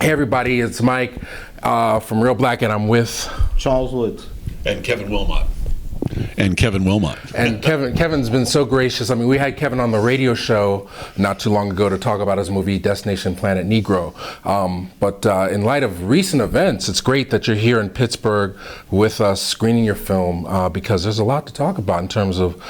Hey everybody, it's Mike from Reelblack, and I'm with Charles Woods and KEVIN WILLMOTT. And KEVIN WILLMOTT. And Kevin's been so gracious. I mean, we had Kevin on the radio show not too long ago to talk about his movie Destination Planet Negro. But in light of recent events, it's great that you're here in Pittsburgh with us screening your film because there's a lot to talk about in terms of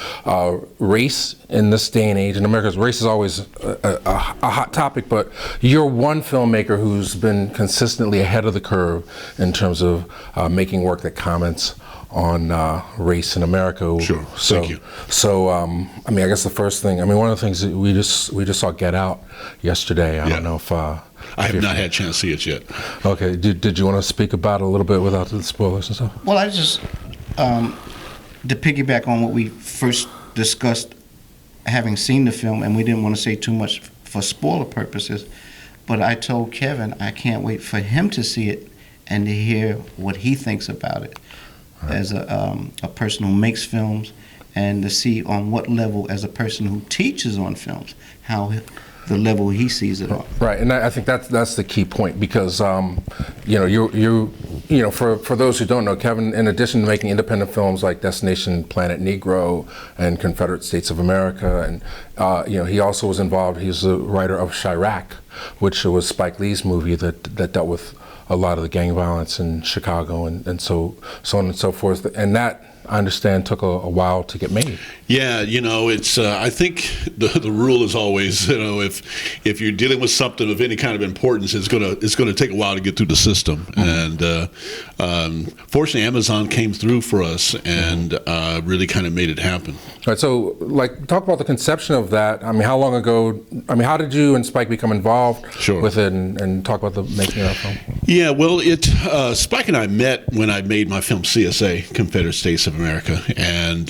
race in this day and age. In America, race is always a hot topic, but you're one filmmaker who's been consistently ahead of the curve in terms of making work that comments on race in America. Sure. Thank you. So, I mean, I guess the first thing, I mean, one of the things that we just saw Get Out yesterday. I don't know if I have not had a chance to see it yet. Okay. Did you want to speak about it a little bit without the spoilers and stuff? Well, I just to piggyback on what we first discussed, having seen the film, and we didn't want to say too much for spoiler purposes, but I told Kevin I can't wait for him to see it and to hear what he thinks about it. Right. As a person who makes films, and to see on what level, as a person who teaches on films, how the level he sees it on. Right, and I think that's the key point, because you know, for those who don't know, Kevin, in addition to making independent films like Destination Planet Negro and Confederate States of America, and he also was involved. He's the writer of Chi-Raq, which was Spike Lee's movie that dealt with a lot of the gang violence in Chicago and so on and so forth. And that, I understand, took a while to get made. Yeah, it's. I think the rule is always, if you're dealing with something of any kind of importance, it's gonna take a while to get through the system. Mm-hmm. And fortunately, Amazon came through for us and really kind of made it happen. All right. So, talk about the conception of that. I mean, how long ago? I mean, how did you and Spike become involved with it, and talk about the making of that film? Yeah, well, Spike and I met when I made my film C.S.A, Confederate States of America, and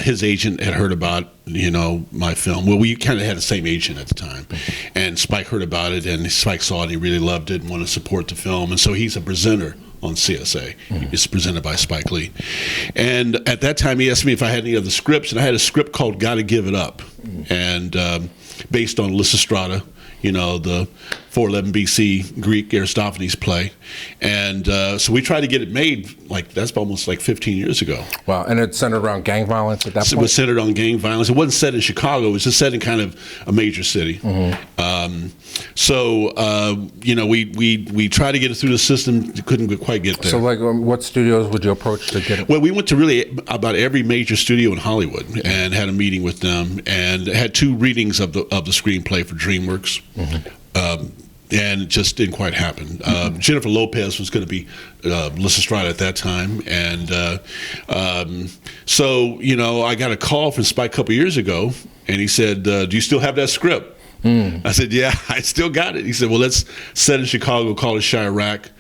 his agent had heard about my film. Well, we kind of had the same agent at the time, and Spike heard about it, and Spike saw it, and he really loved it and wanted to support the film, and so he's a presenter on C.S.A. Mm-hmm. It's presented by Spike Lee, and at that time he asked me if I had any other scripts, and I had a script called "Gotta Give It Up," and based on Lysistrata, the 411 BC Greek Aristophanes play. And so we tried to get it made, that's almost 15 years ago. Wow, and it's centered around gang violence at that point? It was centered on gang violence. It wasn't set in Chicago, it was just set in kind of a major city. Mm-hmm. We tried to get it through the system, couldn't quite get there. So what studios would you approach to get it? Well, we went to really about every major studio in Hollywood and had a meeting with them, and had 2 readings of the screenplay for DreamWorks. Mm-hmm. And it just didn't quite happen. Jennifer Lopez was going to be Lysistrata at that time, and so I got a call from Spike a couple years ago, and he said, "Do you still have that script?" I said, "Yeah, I still got it." He said, "Well, let's set in Chicago, call it Chi-Raq."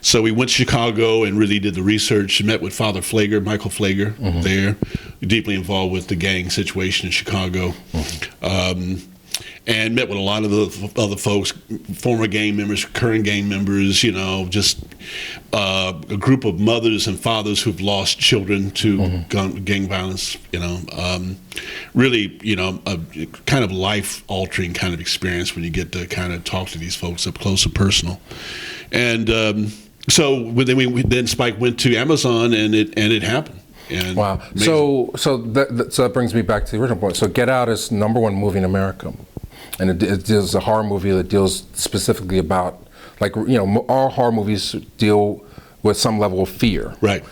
So we went to Chicago and really did the research, met with Father Pfleger, Michael Pfleger, mm-hmm. there, deeply involved with the gang situation in Chicago. Mm-hmm. And met with a lot of the other folks, former gang members, current gang members, just a group of mothers and fathers who've lost children to mm-hmm. gang violence, really, a kind of life-altering kind of experience when you get to kind of talk to these folks up close and personal. And so then Spike went to Amazon, and it happened. And wow. So that brings me back to the original point. So Get Out is #1 movie in America. And it is a horror movie that deals specifically about, all horror movies deal with some level of fear. Right.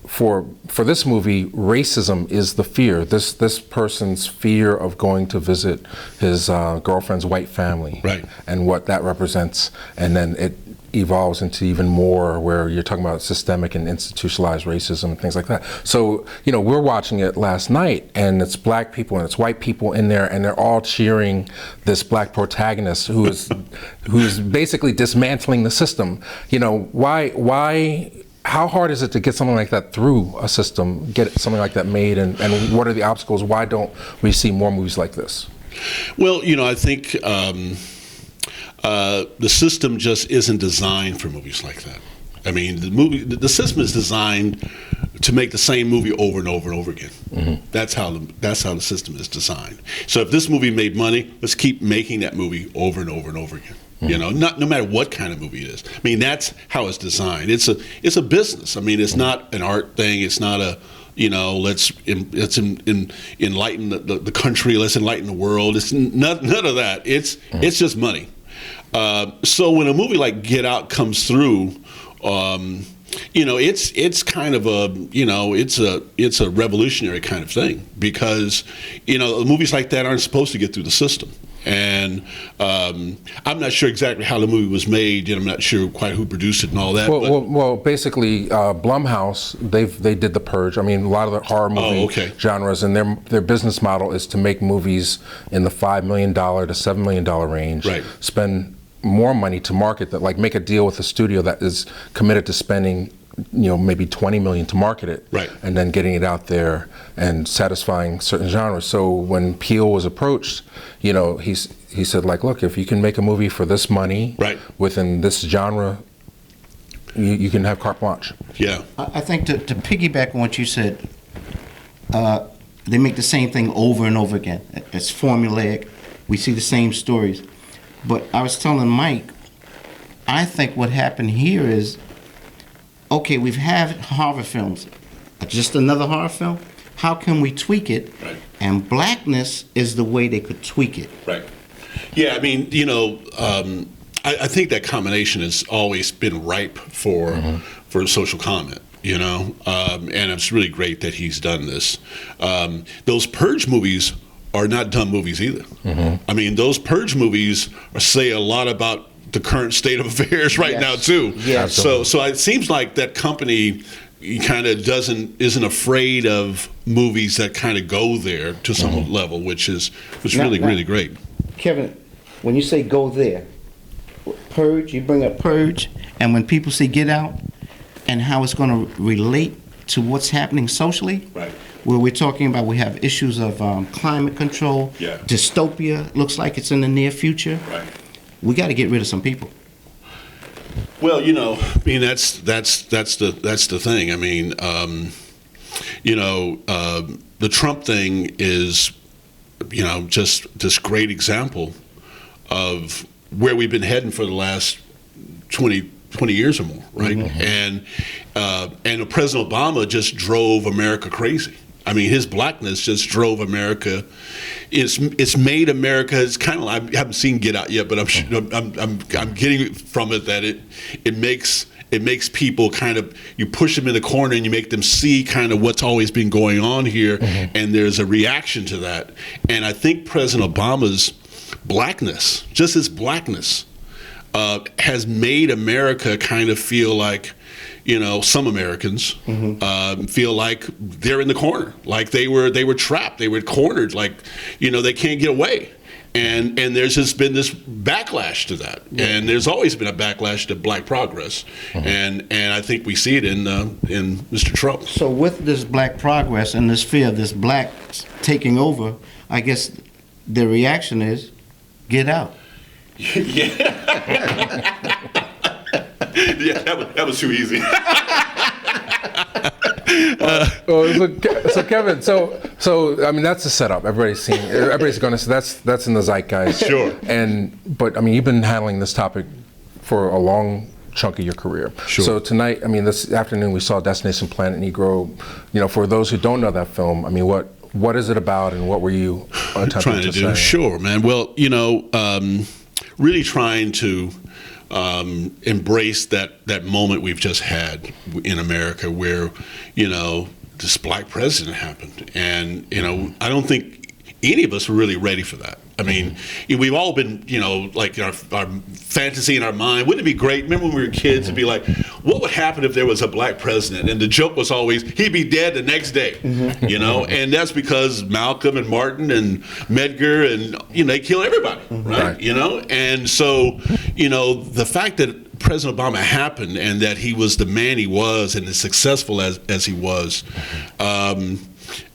For this movie, racism is the fear. This person's fear of going to visit his girlfriend's white family. Right. And what that represents. And then it evolves into even more where you're talking about systemic and institutionalized racism and things like that. So, we're watching it last night, and it's black people and it's white people in there, and they're all cheering this black protagonist who is basically dismantling the system. Why how hard is it to get something like that through a system, get something like that made, and what are the obstacles? Why don't we see more movies like this? Well, I think the system just isn't designed for movies like that. I mean, the system is designed to make the same movie over and over and over again. That's how the system is designed. So if this movie made money, let's keep making that movie over and over and over again. You know, no matter what kind of movie it is. I mean, that's how it's designed. It's a business. I mean, it's not an art thing. It's not a, you know, let's enlighten the country. Let's enlighten the world. It's none of that. It's just money. So when a movie like Get Out comes through, you know, it's kind of a, you know, it's a revolutionary kind of thing, because, you know, movies like that aren't supposed to get through the system. And I'm not sure exactly how the movie was made, and I'm not sure quite who produced it and all that. Well, basically, Blumhouse, they did The Purge. I mean, a lot of the horror movie genres, and their business model is to make movies in the $5 million to $7 million range. Right. Spend more money to market that, like make a deal with a studio that is committed to spending, you know, maybe $20 million to market it, right, and then getting it out there and satisfying certain genres. So when Peele was approached, you know, he said, like, look, if you can make a movie for this money, right, within this genre, you can have carte blanche. Yeah. I think to piggyback on what you said, they make the same thing over and over again. It's formulaic. We see the same stories. But I was telling Mike, I think what happened here is, okay, we've had horror films, just another horror film. How can we tweak it? Right. And blackness is the way they could tweak it. Right. Yeah, I mean, you know, I think that combination has always been ripe for social comment, you know, and it's really great that he's done this. Those Purge movies are not dumb movies either. I mean, those Purge movies say a lot about the current state of affairs right now too. Yes. So it seems like that company kind of isn't afraid of movies that kind of go there to some level, which is really great. Kevin, when you say go there, Purge, you bring up Purge, and when people see Get Out and how it's going to relate to what's happening socially, right, where we're talking about, we have issues of climate control, dystopia, looks like it's in the near future. Right. We got to get rid of some people. Well, you know, I mean, that's the thing. I mean, you know, the Trump thing is, you know, just this great example of where we've been heading for the last 20 years or more, right? And President Obama just drove America crazy. I mean, his blackness just drove America. It's made America. It's kind of, I haven't seen Get Out yet, but I'm getting from it that it makes people kind of, you push them in the corner and you make them see kind of what's always been going on here, and there's a reaction to that. And I think President Obama's blackness, just his blackness, has made America kind of feel like, you know, some Americans feel like they're in the corner, like they were trapped, they were cornered, like, you know, they can't get away. And there's just been this backlash to that, and there's always been a backlash to black progress, and I think we see it in Mr. Trump. So with this black progress and this fear of this black taking over, I guess the reaction is, Get Out. Yeah, that was too easy. So Kevin, so I mean, that's the setup. Everybody's going to say that's in the zeitgeist. Sure. But I mean, you've been handling this topic for a long chunk of your career. Sure. So tonight, I mean, this afternoon we saw Destination Planet Negro. You know, for those who don't know that film, I mean, what is it about, and what were you attempting to say? Sure, man. Well, you know, really trying to embrace that moment we've just had in America, where, you know, this black president happened, and, you know, I don't think any of us were really ready for that. I mean, we've all been, you know, like our fantasy in our mind. Wouldn't it be great? Remember when we were kids, it'd be like, what would happen if there was a black president? And the joke was always, he'd be dead the next day, you know? And that's because Malcolm and Martin and Medgar, and, you know, they kill everybody, right? You know? And so, you know, the fact that President Obama happened, and that he was the man he was, and as successful as he was,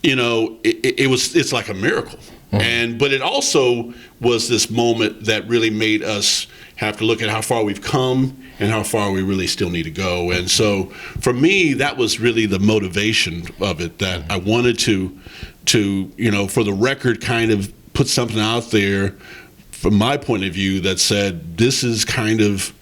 you know, it's like a miracle. But it also was this moment that really made us have to look at how far we've come and how far we really still need to go. And so for me, that was really the motivation of it, that I wanted to for the record, kind of put something out there from my point of view that said, this is kind of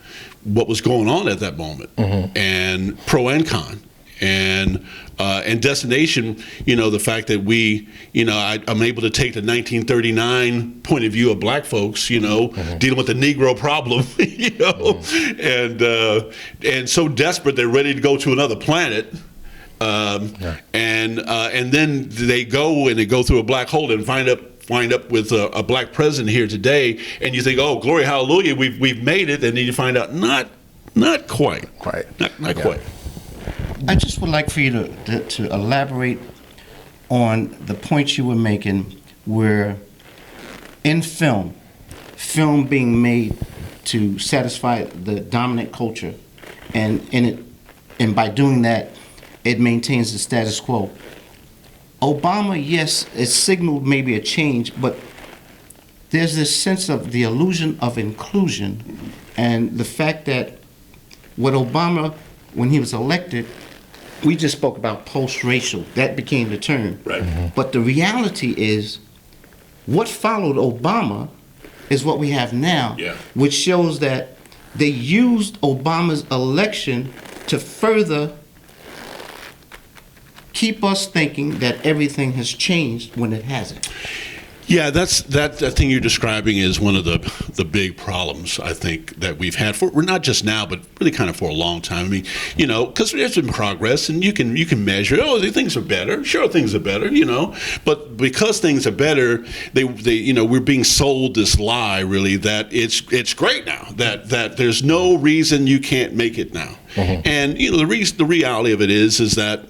what was going on at that moment, and pro and con. And Destination, the fact that I'm able to take the 1939 point of view of black folks, dealing with the Negro problem, and so desperate they're ready to go to another planet, and then they go through a black hole and wind up with a black president here today, and you think, oh, glory, hallelujah, we've made it, and then you find out not quite, not quite. I just would like for you to elaborate on the points you were making, where in film being made to satisfy the dominant culture, and by doing that, it maintains the status quo. Obama, yes, it signaled maybe a change, but there's this sense of the illusion of inclusion, and the fact that what Obama, when he was elected, we just spoke about post-racial. That became the term. Right. But the reality is, what followed Obama is what we have now, which shows that they used Obama's election to further keep us thinking that everything has changed when it hasn't. Yeah, that thing you're describing is one of the big problems, I think, that we've had we're not just now, but really kind of for a long time. I mean, because there's been progress, and you can measure. Oh, things are better. Sure, things are better. But because things are better, they we're being sold this lie, really, that it's great now. That there's no reason you can't make it now. And the reality of it is that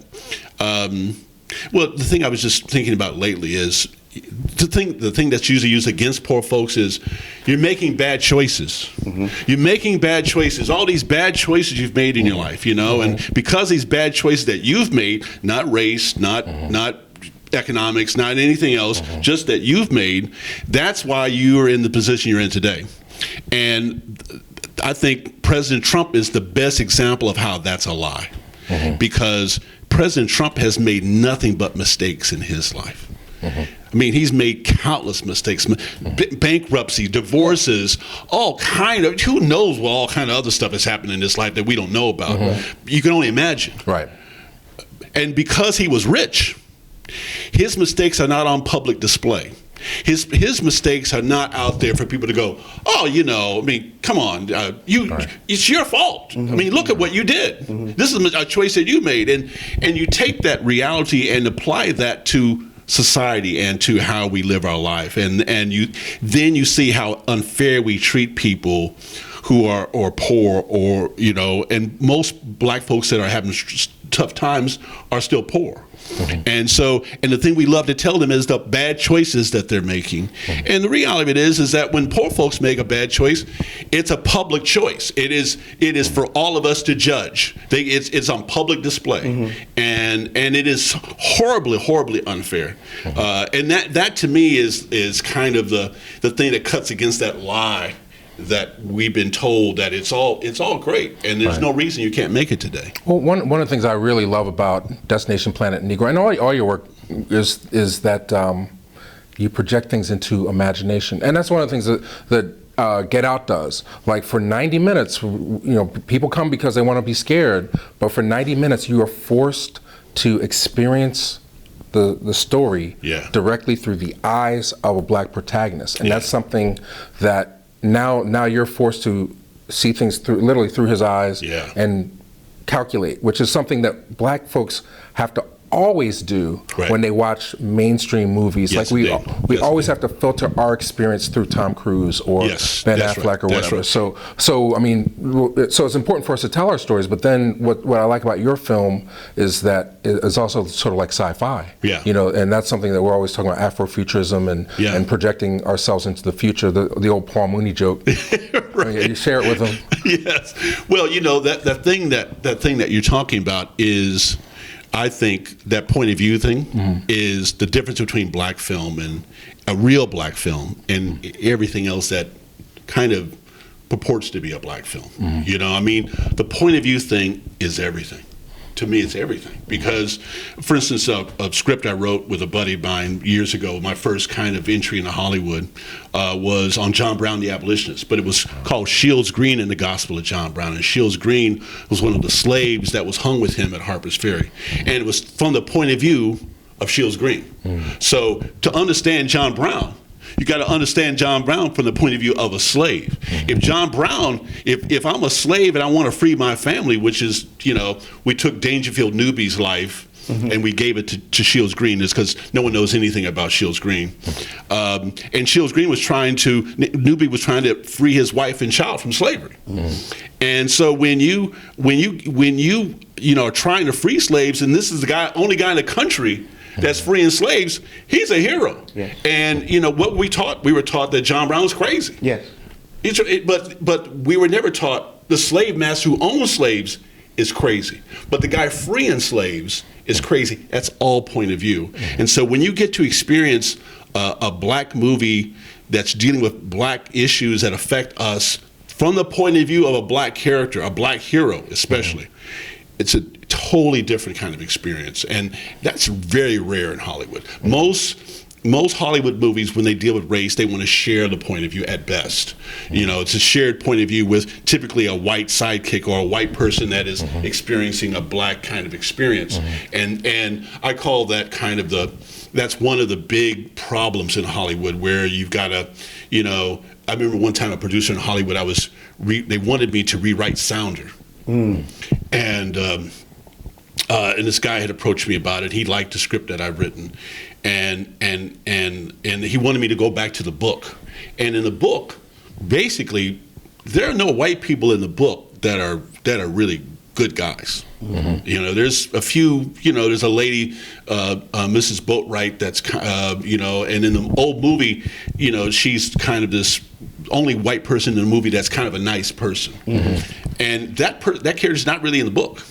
the thing I was just thinking about lately is, the thing that's usually used against poor folks is you're making bad choices. You're making bad choices. All these bad choices you've made in your life, and because these bad choices that you've made, not race, not economics, not anything else, just that you've made, that's why you're in the position you're in today. And I think President Trump is the best example of how that's a lie, because President Trump has made nothing but mistakes in his life. I mean, he's made countless mistakes, bankruptcy, divorces, all kind of, who knows what all kind of other stuff has happened in his life that we don't know about. You can only imagine. Right. And because he was rich, his mistakes are not on public display. His mistakes are not out there for people to go, oh, I mean, come on, it's your fault. I mean, look at what you did. This is a choice that you made. And you take that reality and apply that to society and to how we live our life, and you see how unfair we treat people who are poor, or and most black folks that are having tough times are still poor. And the thing we love to tell them is the bad choices that they're making. And the reality of it is that when poor folks make a bad choice, it's a public choice. It is for all of us to judge. It's on public display, and it is horribly unfair. And that to me is kind of the thing that cuts against that lie that we've been told, that it's all great and there's no reason you can't make it today. Well, one of the things I really love about Destination Planet Negro and all your work is that you project things into imagination, and that's one of the things that Get Out does. Like, for 90 minutes, people come because they want to be scared, but for 90 minutes you are forced to experience the story directly through the eyes of a black protagonist, and that's something that now you're forced to see things literally through his eyes and calculate, which is something that black folks have to always do when they watch mainstream movies. Yes, like we always have to filter our experience through Tom Cruise or Ben Affleck or whatever. So I mean, so it's important for us to tell our stories. But then what I like about your film is that it's also sort of like sci-fi. And that's something that we're always talking about, Afrofuturism and projecting ourselves into the future. The old Paul Mooney joke. You share it with them. Yes. Well, that thing that you're talking about is, I think that point of view thing is the difference between black film and a real black film and everything else that kind of purports to be a black film. You know, I mean, the point of view thing is everything. To me, it's everything. Because, for instance, a script I wrote with a buddy of mine years ago, my first kind of entry into Hollywood, was on John Brown the Abolitionist. But it was called Shields Green and the Gospel of John Brown. And Shields Green was one of the slaves that was hung with him at Harper's Ferry. And it was from the point of view of Shields Green. So to understand John Brown, you got to understand John Brown from the point of view of a slave. If John Brown, if I'm a slave and I want to free my family, which is, you know, we took Dangerfield Newby's life and we gave it to Shields Green, is because no one knows anything about Shields Green. And Shields Green was Newby was trying to free his wife and child from slavery. And so when you are trying to free slaves, and this is the only guy in the country that's freeing slaves, he's a hero. Yes. And you know what we were taught that John Brown was crazy. Yes. But we were never taught the slave master who owns slaves is crazy. But the guy freeing slaves is crazy. That's all point of view. And so when you get to experience a black movie that's dealing with black issues that affect us from the point of view of a black character, a black hero especially, it's a totally different kind of experience, and that's very rare in Hollywood. Most Hollywood movies, when they deal with race, they want to share the point of view at best. You know, it's a shared point of view with typically a white sidekick or a white person that is experiencing a black kind of experience. And I call that kind of that's one of the big problems in Hollywood, where you've got to, you know, I remember one time a producer in Hollywood, they wanted me to rewrite Sounder. And this guy had approached me about it. He liked the script that I'd written, and he wanted me to go back to the book. And in the book, basically, there are no white people in the book that are really good guys. You know, there's a few. You know, there's a lady, Mrs. Boatwright, that's you know, and in the old movie, you know, she's kind of this only white person in the movie that's kind of a nice person. And that character's not really in the book.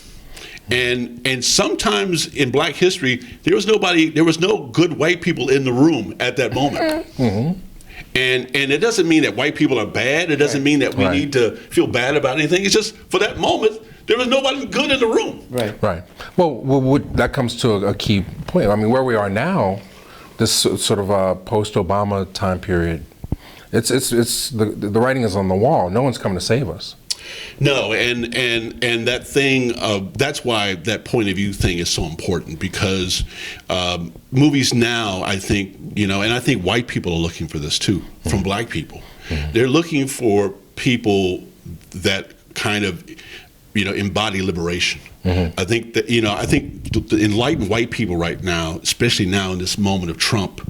And sometimes in black history, there was no good white people in the room at that moment. And it doesn't mean that white people are bad. It doesn't mean that we need to feel bad about anything. It's just for that moment, there was nobody good in the room. Right. Well, that comes to a key point. I mean, where we are now, this sort of post-Obama time period, it's the writing is on the wall. No one's coming to save us. No, and that thing, that's why that point of view thing is so important, because movies now, I think, you know, and I think white people are looking for this too, from black people. They're looking for people that kind of, you know, embody liberation. I think that, you know, the enlightened white people right now, especially now in this moment of Trump,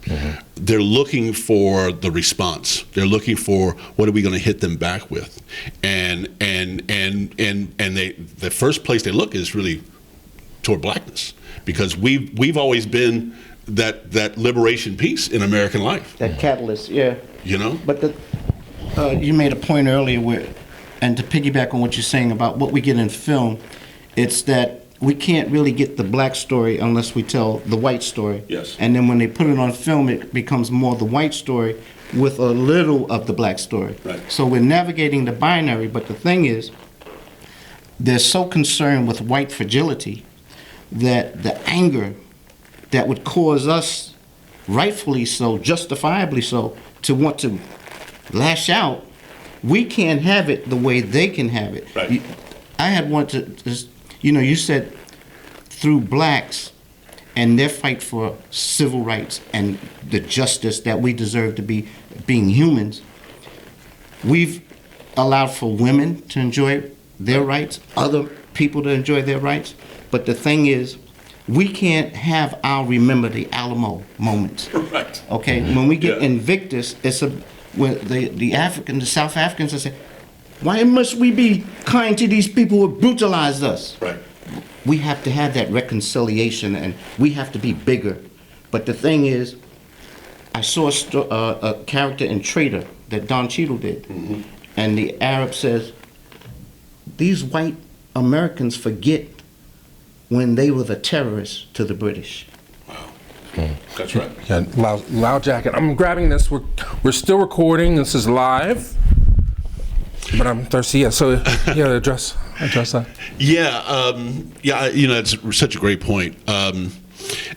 they're looking for the response. They're looking for what are we going to hit them back with, and the first place they look is really toward blackness, because we've always been that liberation piece in American life. That catalyst, yeah. You know, but you made a point earlier where, and to piggyback on what you're saying about what we get in film, it's that we can't really get the black story unless we tell the white story. Yes. And then when they put it on film, it becomes more the white story with a little of the black story. Right. So we're navigating the binary, but the thing is, they're so concerned with white fragility that the anger that would cause us, rightfully so, justifiably so, to want to lash out, we can't have it the way they can have it. Right. I had wanted to, you know, you said through blacks and their fight for civil rights and the justice that we deserve to be being humans, we've allowed for women to enjoy their rights, other people to enjoy their rights. But the thing is, we can't have our remember the Alamo moments. Right. Okay, when we get Invictus, it's when the South Africans will say, why must we be kind to these people who brutalized us? Right. We have to have that reconciliation, and we have to be bigger. But the thing is, I saw a character in Traitor that Don Cheadle did, and the Arab says, these white Americans forget when they were the terrorists to the British. Wow. That's right. Yeah, loud jacket. I'm grabbing this. We're still recording. This is live. but I'm thirsty. Yeah. So address that. Yeah. It's such a great point.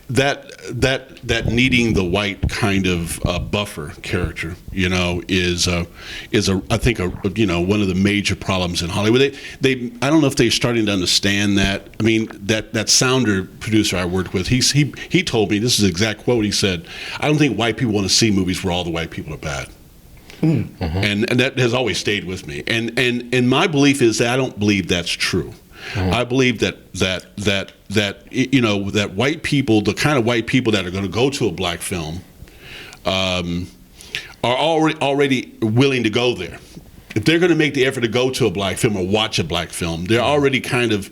That needing the white kind of buffer character, is I think one of the major problems in Hollywood. They I don't know if they're starting to understand that. I mean, that Sounder producer I worked with, he told me, this is the exact quote. He said, "I don't think white people want to see movies where all the white people are bad." Mm-hmm. And that has always stayed with me. And my belief is that I don't believe that's true. Mm-hmm. I believe that white people, the kind of white people that are going to go to a black film, are already willing to go there. If they're going to make the effort to go to a black film or watch a black film, they're already kind of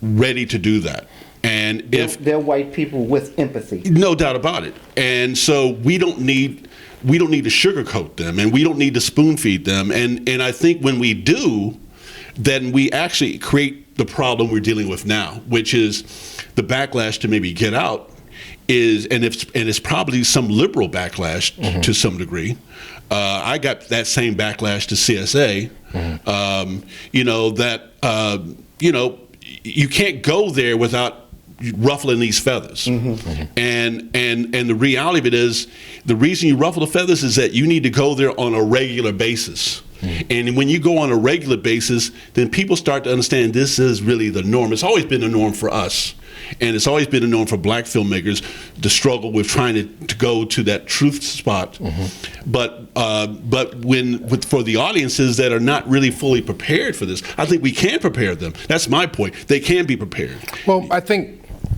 ready to do that. And if they're white people with empathy, no doubt about it. And so we don't need to sugarcoat them, and we don't need to spoon feed them. And I think when we do, then we actually create the problem we're dealing with now, which is the backlash to maybe Get Out it's probably some liberal backlash mm-hmm. to some degree. I got that same backlash to C.S.A. Mm-hmm. You can't go there without ruffling these feathers. Mm-hmm. Mm-hmm. And the reality of it is, the reason you ruffle the feathers is that you need to go there on a regular basis. Mm-hmm. And when you go on a regular basis, then people start to understand this is really the norm. It's always been the norm for us. And it's always been a norm for black filmmakers to struggle with trying to go to that truth spot. Mm-hmm. But for the audiences that are not really fully prepared for this, I think we can prepare them. That's my point. They can be prepared. Well,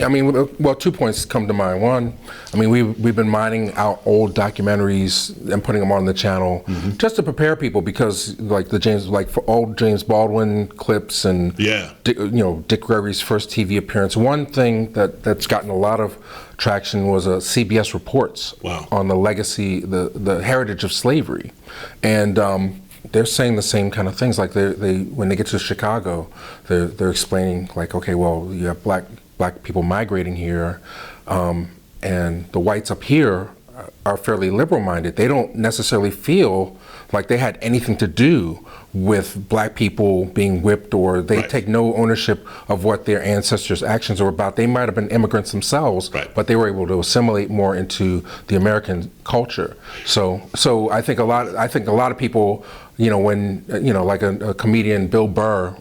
I mean, 2 points come to mind. One, I mean, we've been mining out old documentaries and putting them on the channel mm-hmm. just to prepare people, because for old James Baldwin clips and Dick Gregory's first TV appearance. One thing that's gotten a lot of traction was CBS reports on the legacy, the heritage of slavery, and they're saying the same kind of things. Like they when they get to Chicago, they're explaining like, okay, well, you have black people migrating here, and the whites up here are fairly liberal-minded. They don't necessarily feel like they had anything to do with black people being whipped, or they take no ownership of what their ancestors' actions were about. They might have been immigrants themselves, but they were able to assimilate more into the American culture. So I think a lot of people, like a comedian, Bill Burr,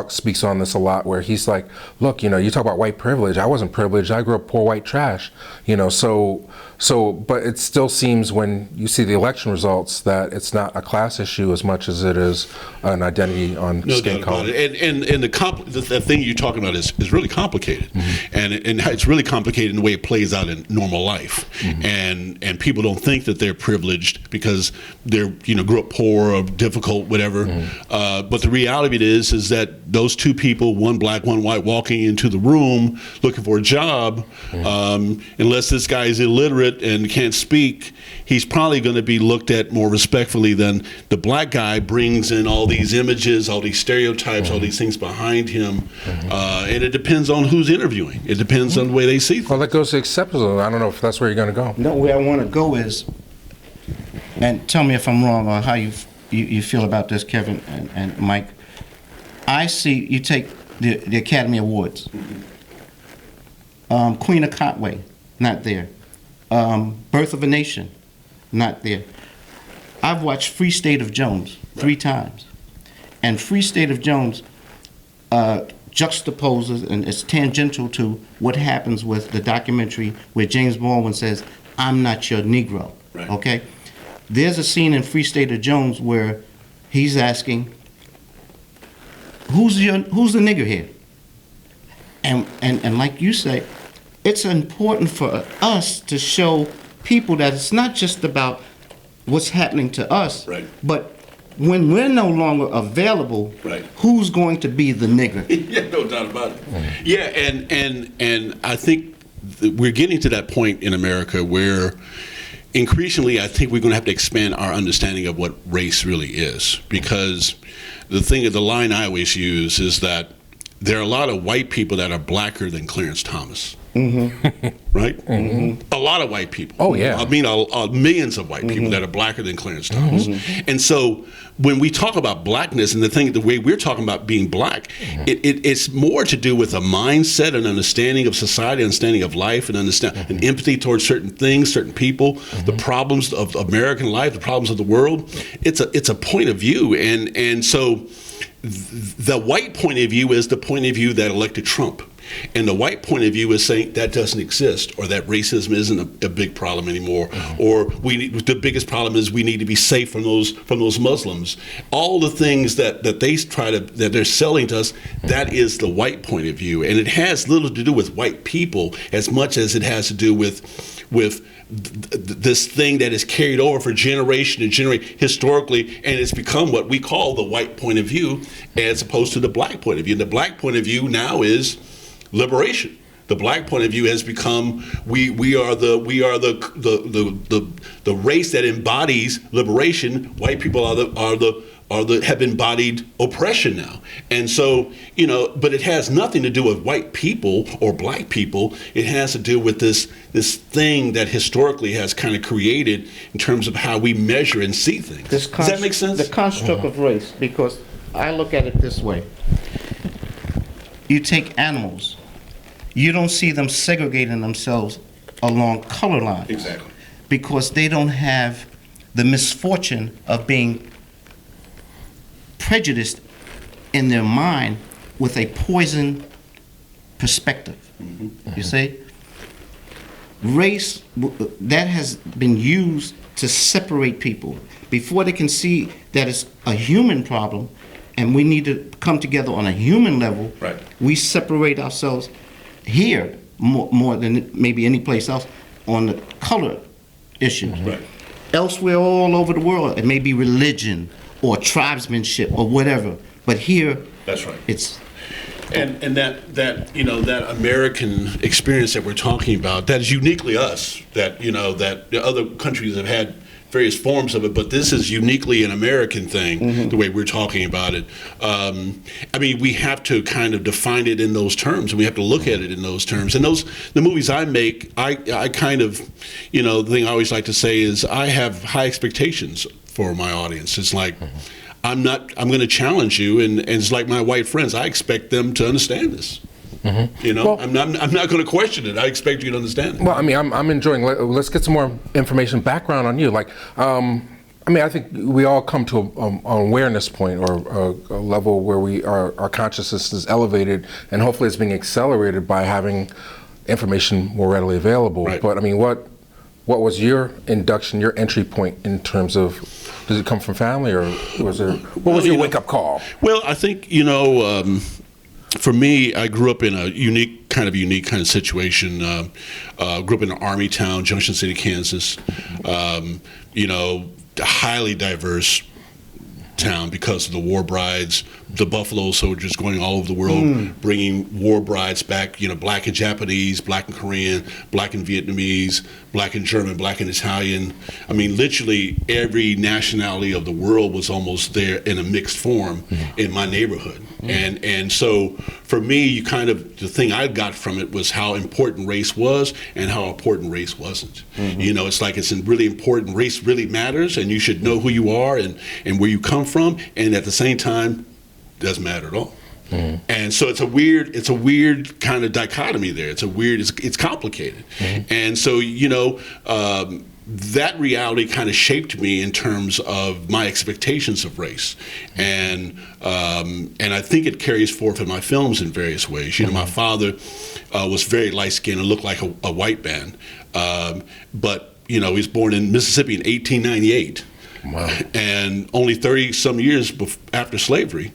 speaks on this a lot, where he's like, look, you talk about white privilege. I wasn't privileged. I grew up poor white trash. But it still seems, when you see the election results, that it's not a class issue as much as it is an identity on skin color. And the thing you're talking about is really complicated, mm-hmm. and it's really complicated in the way it plays out in normal life, mm-hmm. and people don't think that they're privileged because they're grew up poor or difficult, whatever. Mm-hmm. But the reality of it is that those two people, one black, one white, walking into the room looking for a job, mm-hmm. Unless this guy is illiterate and can't speak, he's probably going to be looked at more respectfully than the black guy brings in all these images, all these stereotypes, mm-hmm. all these things behind him. Mm-hmm. And it depends on who's interviewing. It depends on the way they see things. Well, that goes to acceptance. I don't know if that's where you're going to go. No, where I want to go is, and tell me if I'm wrong or how you feel about this, Kevin and Mike. I see, you take the Academy Awards. Queen of Conway, not there. Birth of a Nation, not there. I've watched Free State of Jones 3 times. And Free State of Jones juxtaposes and is tangential to what happens with the documentary where James Baldwin says, "I'm not your Negro." Right. Okay? There's a scene in Free State of Jones where he's asking, who's the nigger here? And like you say, it's important for us to show people that it's not just about what's happening to us, but when we're no longer available, who's going to be the nigger? Yeah, no doubt about it. Mm-hmm. Yeah, and I think we're getting to that point in America where increasingly I think we're going to have to expand our understanding of what race really is, because the line I always use is that there are a lot of white people that are blacker than Clarence Thomas. right? A lot of white people. Oh, yeah. I mean, millions of white people that are blacker than Clarence Thomas. And so when we talk about blackness and the way we're talking about being black, it's more to do with a mindset, an understanding of society, understanding of life, and an empathy towards certain things, certain people, the problems of American life, the problems of the world. It's a point of view, and so the white point of view is the point of view that elected Trump. And the white point of view is saying that doesn't exist, or that racism isn't a big problem anymore, or the biggest problem is we need to be safe from those Muslims. All the things that they're selling to us, that is the white point of view, and it has little to do with white people as much as it has to do with this thing that is carried over for generation to generation historically, and it's become what we call the white point of view as opposed to the black point of view. And the black point of view now is liberation. The black point of view has become we are the race that embodies liberation. White people have embodied oppression now. And so, but it has nothing to do with white people or black people. It has to do with this thing that historically has kind of created in terms of how we measure and see things. Does that make sense? The construct of race, because I look at it this way. You take animals. You don't see them segregating themselves along color lines. Exactly. Because they don't have the misfortune of being prejudiced in their mind with a poison perspective. You see? Race, that has been used to separate people. Before they can see that it's a human problem and we need to come together on a human level, right, we separate ourselves here more than maybe any place else on the color issue. Right. Elsewhere all over the world, it may be religion or tribesmanship or whatever, but here, that's right. It's and that American experience that we're talking about, that is uniquely us. That that the other countries have had various forms of it, but this is uniquely an American thing, the way we're talking about it. I mean, we have to kind of define it in those terms, and we have to look at it in those terms. And the movies I make, I kind of, the thing I always like to say is I have high expectations for my audience. It's like, I'm going to challenge you, and it's like my white friends, I expect them to understand this. Well, I'm not going to question it. I expect you to understand it. Well, I mean, I'm enjoying. Let's get some more information, background on you. Like, I mean, I think we all come to an awareness point or a level where our consciousness is elevated, and hopefully it's being accelerated by having information more readily available. Right. But I mean, what was your induction, your entry point in terms of? Does it come from family, or was there? What was your wake-up call? Well, I think for me, I grew up in a unique kind of situation. Grew up in an army town, Junction City, Kansas. Highly diverse town because of the war brides, the Buffalo soldiers going all over the world, bringing war brides back, black and Japanese, black and Korean, black and Vietnamese, black and German, black and Italian. I mean, literally every nationality of the world was almost there in a mixed form in my neighborhood. And so for me, the thing I got from it was how important race was and how important race wasn't. It's like it's really important. Race really matters, and you should know who you are and where you come from, and at the same time, doesn't matter at all. And so it's a weird kind of dichotomy there. It's complicated. And so, that reality kind of shaped me in terms of my expectations of race. And I think it carries forth in my films in various ways. My father was very light-skinned and looked like a white man. But, he was born in Mississippi in 1898. Wow. And only 30-some years after slavery.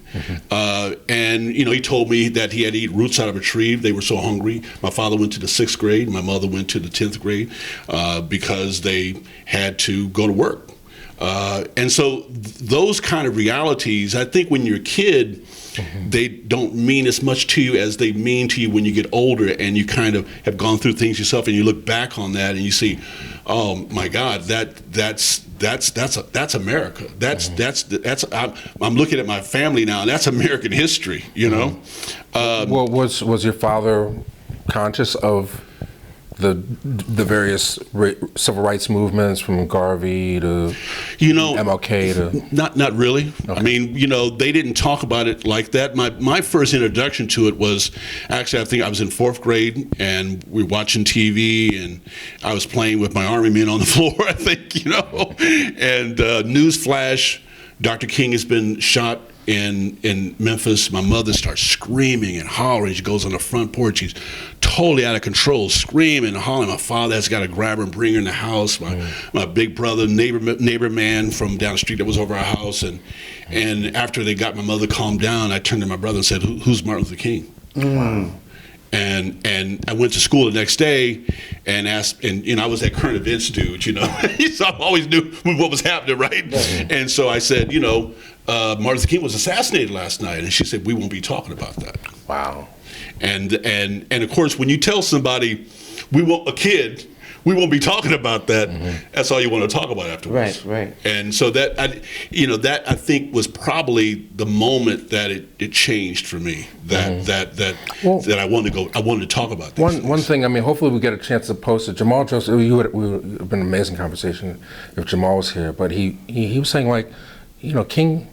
And, he told me that he had to eat roots out of a tree. They were so hungry. My father went to the 6th grade. My mother went to the 10th grade because they had to go to work. And so those kind of realities, I think when you're a kid, they don't mean as much to you as they mean to you when you get older and you kind of have gone through things yourself and you look back on that and you see, oh my God, that's America. I'm looking at my family now, and that's American history. Well, was your father conscious of the various civil rights movements from Garvey to M.F.A. to not really. Okay. I mean, they didn't talk about it like that. My first introduction to it was actually, I think I was in 4th grade, and we were watching TV, and I was playing with my army men on the floor, I think, and news flash, Dr. King has been shot in Memphis. My mother starts screaming and hollering. She goes on the front porch. She's totally out of control, screaming and hollering. My father has got to grab her and bring her in the house. My big brother, neighbor man from down the street that was over our house. And after they got my mother calmed down, I turned to my brother and said, "Who's Martin Luther King?" Wow. And I went to school the next day and asked, and I was that current events dude, so I always knew what was happening, right? Mm-hmm. And so I said, Martin Luther King was assassinated last night, and she said, "We won't be talking about that." Wow. And of course, when you tell somebody, we won't be talking about that. Mm-hmm. That's all you want to talk about afterwards. Right. And so that I think was probably the moment that it changed for me. That I wanted to talk about this. One thing. I mean, hopefully we get a chance to post it. Jamal Joseph, we would have been an amazing conversation if Jamal was here. But he was saying, like, King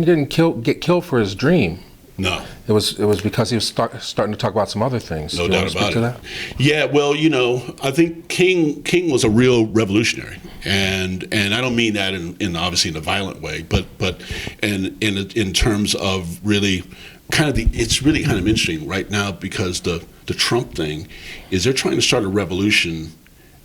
didn't get killed for his dream. No, it was because he was starting to talk about some other things. No doubt about it. Yeah, well, I think King was a real revolutionary, and I don't mean that in obviously in a violent way, but in terms of really it's really kind of interesting right now, because the Trump thing is they're trying to start a revolution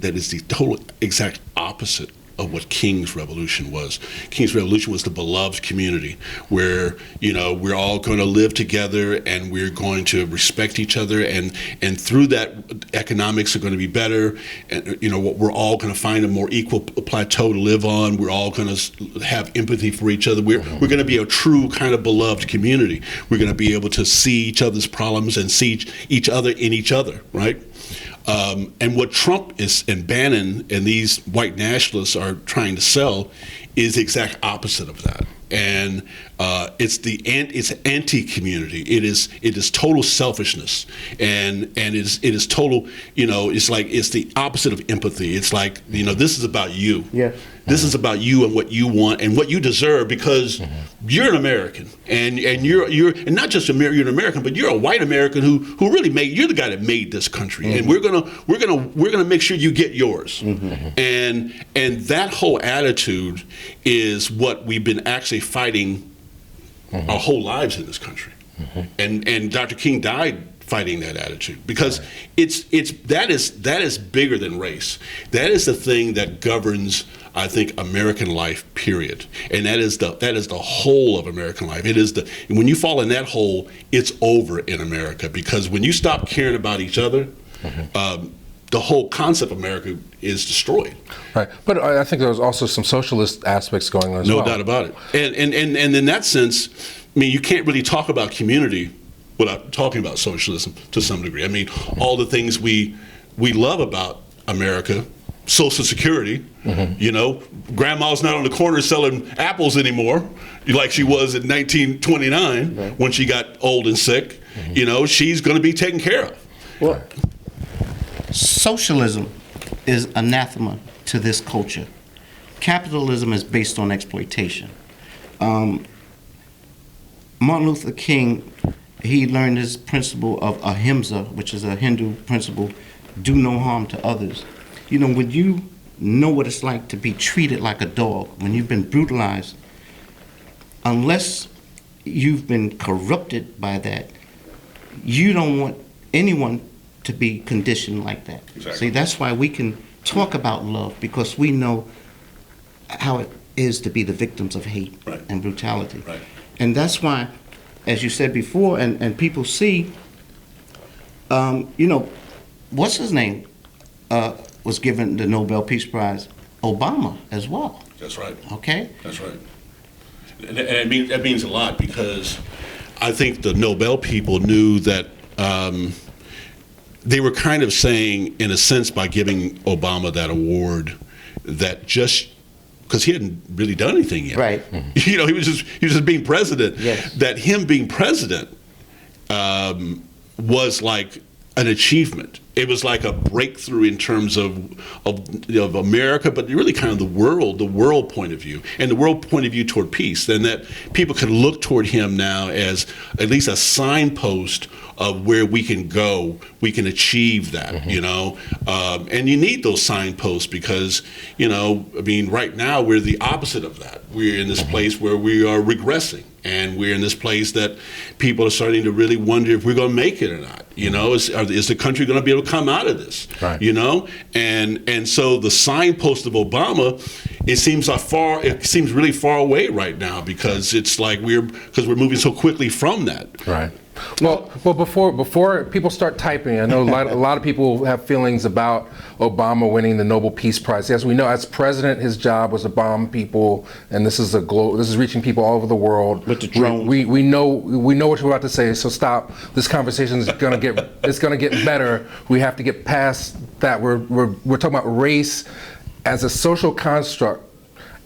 that is the total exact opposite of what King's revolution was. King's revolution was the beloved community where, we're all going to live together and we're going to respect each other, and through that economics are going to be better, and we're all going to find a more equal plateau to live on. We're all going to have empathy for each other. We're going to be a true kind of beloved community. We're going to be able to see each other's problems and see each other in each other, right? And what Trump and Bannon and these white nationalists are trying to sell is the exact opposite of that. And it's anti-community. It is total selfishness, and it is total. It's the opposite of empathy. It's like, this is about you. Yeah. This is about you and what you want and what you deserve, because you're an American, and you're not just you're an American, but you're a white American who really you're the guy that made this country, and we're gonna make sure you get yours. And that whole attitude is what we've been actually fighting our whole lives in this country. And Dr. King died fighting that attitude, because that is bigger than race. That is the thing that governs, I think, American life, period. And that is the whole of American life. And when you fall in that hole, it's over in America, because when you stop caring about each other, the whole concept of America is destroyed. Right, but I think there was also some socialist aspects going on as well. No doubt about it. And in that sense, I mean, you can't really talk about community without talking about socialism to some degree. I mean, all the things we love about America, Social Security, grandma's not on the corner selling apples anymore like she was in 1929 when she got old and sick. She's going to be taken care of. Well, socialism is anathema to this culture. Capitalism is based on exploitation. Martin Luther King, he learned his principle of ahimsa, which is a Hindu principle, do no harm to others. When you know what it's like to be treated like a dog, when you've been brutalized, unless you've been corrupted by that, you don't want anyone to be conditioned like that. Exactly. See, that's why we can talk about love, because we know how it is to be the victims of hate and brutality. Right. And that's why, as you said before, and people see, what's his name was given the Nobel Peace Prize, Obama as well. That's right. Okay? That's right. And that means a lot, because I think the Nobel people knew that they were kind of saying, in a sense, by giving Obama that award, that just because he hadn't really done anything yet. Right. He was just being president. Yes. That him being president was like an achievement. It was like a breakthrough in terms of America, but really kind of the world point of view, and the world point of view toward peace. And that people can look toward him now as at least a signpost of where we can go, we can achieve that, and you need those signposts because, right now we're the opposite of that. We're in this place where we are regressing, and we're in this place that people are starting to really wonder if we're going to make it or not. Is the country going to be able to come out of this? Right. And so the signpost of Obama, it seems really far away right now because it's like we're moving so quickly from that. Right. Well, before people start typing, I know a lot of people have feelings about Obama winning the Nobel Peace Prize. As we know, as president, his job was to bomb people, and this is reaching people all over the world. With the drones. We know what you're about to say. So stop. This conversation is gonna get better. We have to get past that. We're talking about race as a social construct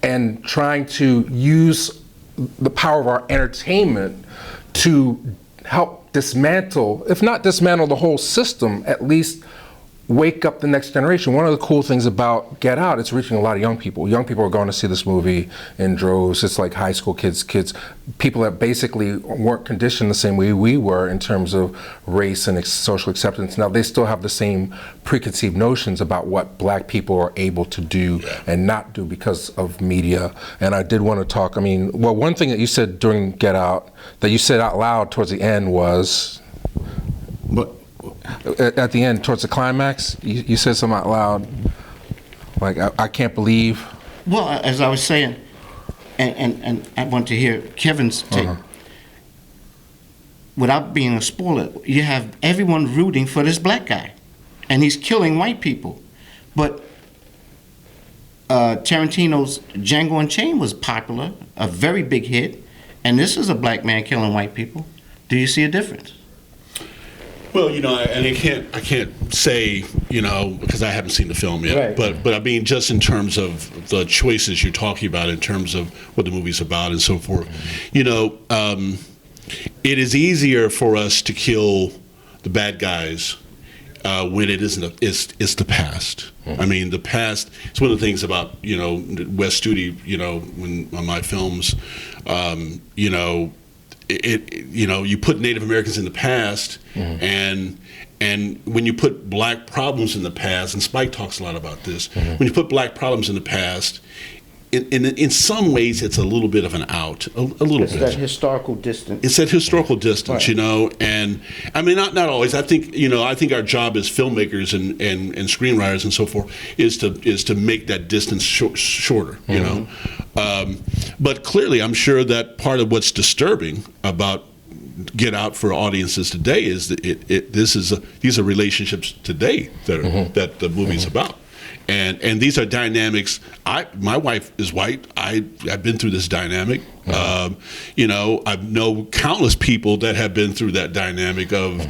and trying to use the power of our entertainment to help dismantle, if not dismantle the whole system, at least wake up the next generation. One of the cool things about Get Out, it's reaching a lot of young people. Young people are going to see this movie in droves. It's like high school kids, people that basically weren't conditioned the same way we were in terms of race and social acceptance. Now they still have the same preconceived notions about what black people are able to do and not do because of media. And I did want to talk, one thing that you said during Get Out, that you said out loud towards the end was, at the end, towards the climax, you said something out loud, like, I can't believe. Well, as I was saying, and I want to hear Kevin's take. Without being a spoiler, you have everyone rooting for this black guy, and he's killing white people. But Tarantino's Django Unchained was popular, a very big hit, and this is a black man killing white people. Do you see a difference? Well, and I can't say, because I haven't seen the film yet. Right. But just in terms of the choices you're talking about, in terms of what the movie's about and so forth, it is easier for us to kill the bad guys when it isn't. It's the past. The past. It's one of the things about Wes Studi. When on my films, you put Native Americans in the past, and when you put black problems in the past, and Spike talks a lot about this, when you put black problems in the past, in some ways it's a little bit of an out, a little bit. It's that historical distance. It's that historical distance, right. And not always. I think our job as filmmakers and screenwriters and so forth is to make that distance shorter, But clearly, I'm sure that part of what's disturbing about Get Out for audiences today is that these are relationships today that the movie's about. And these are dynamics. My wife is white. I've been through this dynamic. I know countless people that have been through that dynamic of